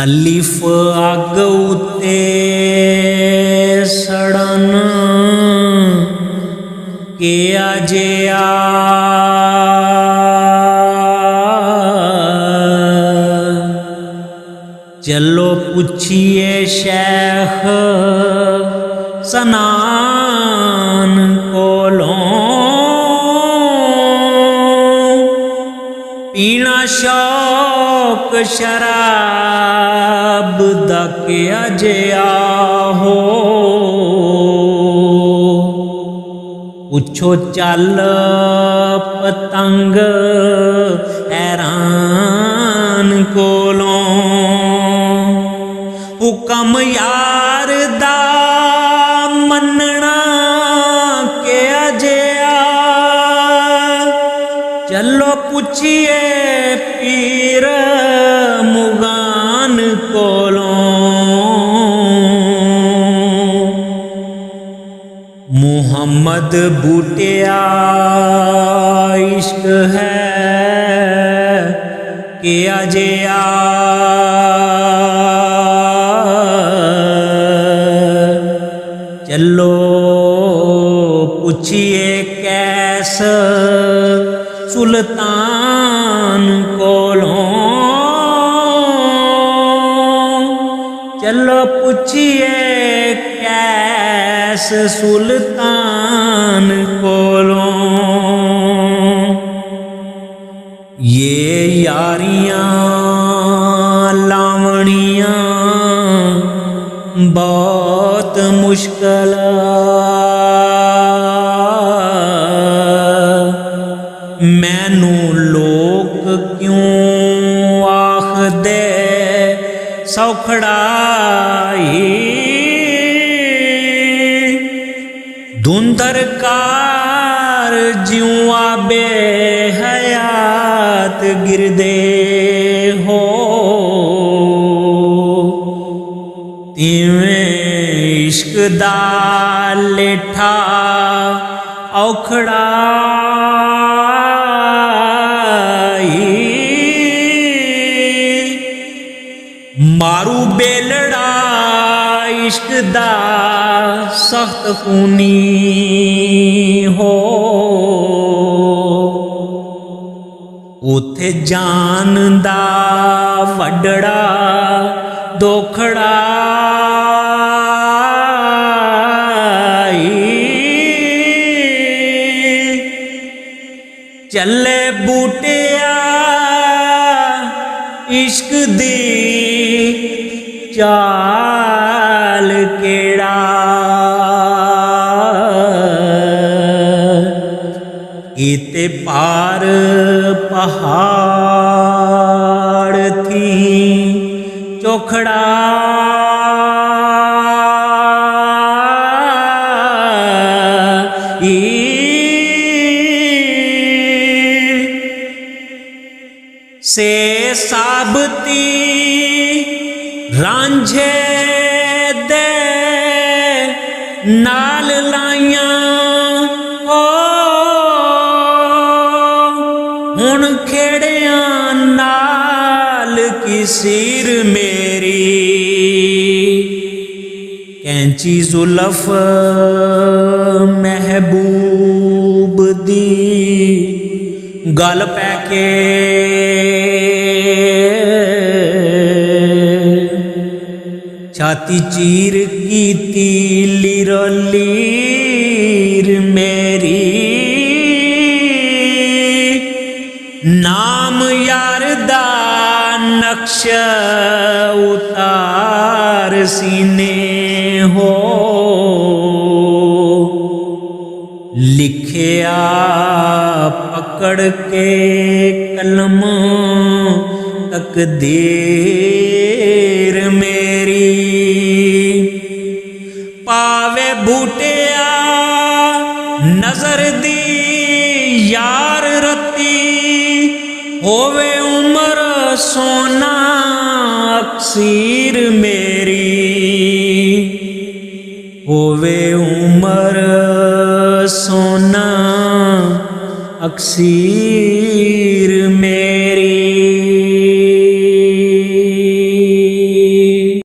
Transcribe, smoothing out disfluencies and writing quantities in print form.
अलिफ अग उत्ते सड़न के अजिया चलो पुछिए शेख सनान कोलों पीना शौक शराब दा के अजिया हो पुछो चल पतंग हैरान कोलों हुकम यार दा मनना के अजिया चलो पुछिए पीर मुगान कोलों मुहम्मद बूटिया इश्क है के अजिया चलो पुछिए कैस सुल्तान कोलों चलो पुछिए कैस सुल्तान कोलों ये यारियां लावणियां बहुत मुश्किल मैनू लोग क्यों आखदे सौखड़ाई धुंधर कार ज्यों आबे हयात गिरदे हो तिवें इश्क दा लेठा औखड़ा मारू बेलड़ा इश्क दा सख्त खूनी हो उथे जान दा वडड़ा दोखड़ा चले बूटिया इश्क दी चाल केड़ा इते पार पहाड़ थी चोखड़ा से साबती रांझे दे नाल लाइया ओ हुण खेड़िया नाल की सिर मेरी कैंची जुल्फ महबूब दी गल पैके छाती चीर की तीलीर लीर मेरी नाम यार दा नक्श उतार सीने हो लिखिया पकड़ के कलम तकदीर मेरी पावे बूटिया नजर दी यार रती होवे उमर सोना अक्सीर मेरी होवे उमर सोना अक्सीर मेरी।